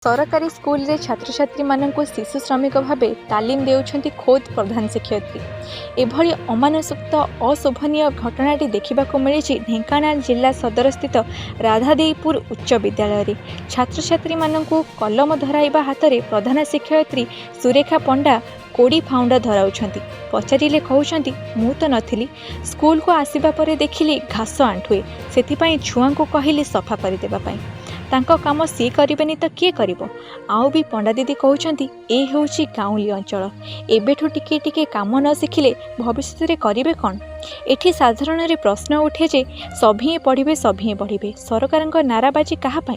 सरकारी स्कूल रे छात्र छात्री मानक शिशु श्रमिक भाव तालीम देउछंती खोद प्रधान शिक्षयित्री। एभली अमानुषिक अशोभनीय घटनाटी देखा मिली ढेंकानाल जिला सदर स्थित राधादेईपुर उच्च विद्यालय। छात्र छात्री मानक कलम धराइबा हाथ में प्रधान शिक्षयित्री सुरेखा पंडा कोड़ी फाउंडा धराउछंती। पचारिले कहउछंती मु तो नथिली, स्कूल को आसीबा परे देखिली घास आंठुए, सेथिपाई छुआ को कहली सफा करदेबा पाई। तांको काम सी करेनि तो किए करिवो। आउ भी पंडा दीदी कहउछंती ए होउची गाउली अंचल, एबेठु टिके टिके काम न शिखिले भविष्य रे करिवे कोन। एठी साधारण रे प्रश्न उठे जे सभिए पढ़िबे सभिए बढ़िबे, सरकारक नाराबाजी कहा पाई?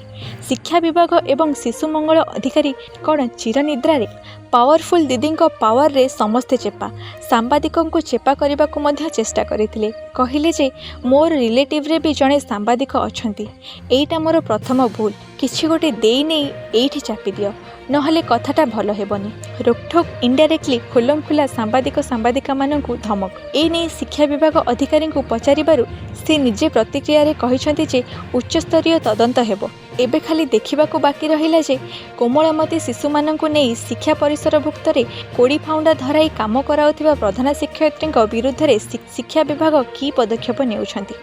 शिक्षा विभाग एवं शिशु मंगल अधिकारी कौन चिरनिद्रा रे? पावरफुल दीदी पावर रे समस्ते चेपा। सांबादिकों को चेपा करने को मध्य चेष्टा करथिले। कहिले जे मोर रिलेटिव रे भी जड़े सांबादिक अछंती, एइटा मोर प्रथम भूल, किछि गोटे देई नै एइठी चापी दियो, नहले कथाटा भल हेबनी। रोकठोक इनडायरेक्टली खुलम खुला सांबादिक सांबादिका मानकु धमक। ए नै शिक्षा विभाग अधिकारी को पचारिबारु से निजे प्रतिक्रिया रे कहिसंती जे उच्च स्तरीय तदंत हेबो। एबे खाली देखा बाकी रहिला जे कोमलमती शिशु मानकु नै शिक्षा परिसरभुक्त रे कोड़ी फाउंडा धराई काम कराउथिबा प्रधान शिक्षयित्री विरुद्ध रे शिक्षा विभाग की पदक्षेप नेउछंती।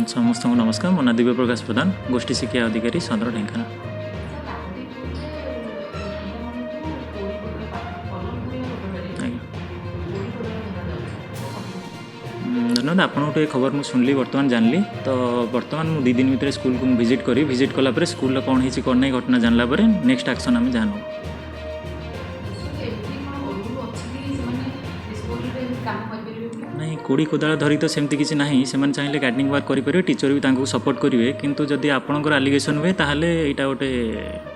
समस्त नमस्कार। मो ना दिव्य प्रकाश प्रधान, गोष्ठी शिक्षा अधिकारी सदर ढेंकानाल। धन्यवाद। आपन गोटे खबर मुझे शुणिली, बर्तमान जानली। तो बर्तमान मुझे 2 दिन भितर स्कूल को विजिट करी, विजिट कलापर स्कूल कौन होती कौन नहीं घटना जानला पर नेक्स्ट एक्शन आम जान। नहीं कोड़ी कोदाल धरी तो सेमती किसी ना, से चाहिए गार्डनिंग वर्क करेंगे, टीचर भी सपोर्ट करेंगे, किंतु जदि आपंकर आलिगेसन हुए ताहले यहाँ गोटे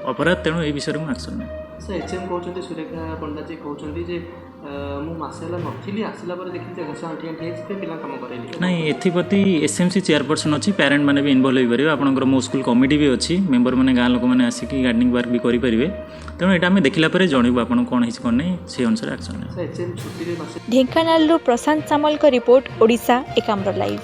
अपराध, तेणु ये विषय में एक्शन नहीं। एचएम कहते सुरेखा पंडा जी कहते मुझे नथिली आसला देखी घास आंठी आंठी पिला काम करेली नहीं। एथिप्रति एसएमसी चेयरपर्सन अच्छी, पेरेंट मैंने भी इनवल्व हो पारे। आपंकर मो स्कूल कमिटी भी अच्छी, मेंबर मैंने गाँव लोक मैंने आसिक गार्डनिंग वर्क भी करेंगे, तेणु यहाँ आम देखला जनइबू आपन कौन होती कौन नहीं, से अनुसार एक्शन। ढेंकानाल प्रशांत सामल रिपोर्ट, ओडिशा एकाम्र लाइव।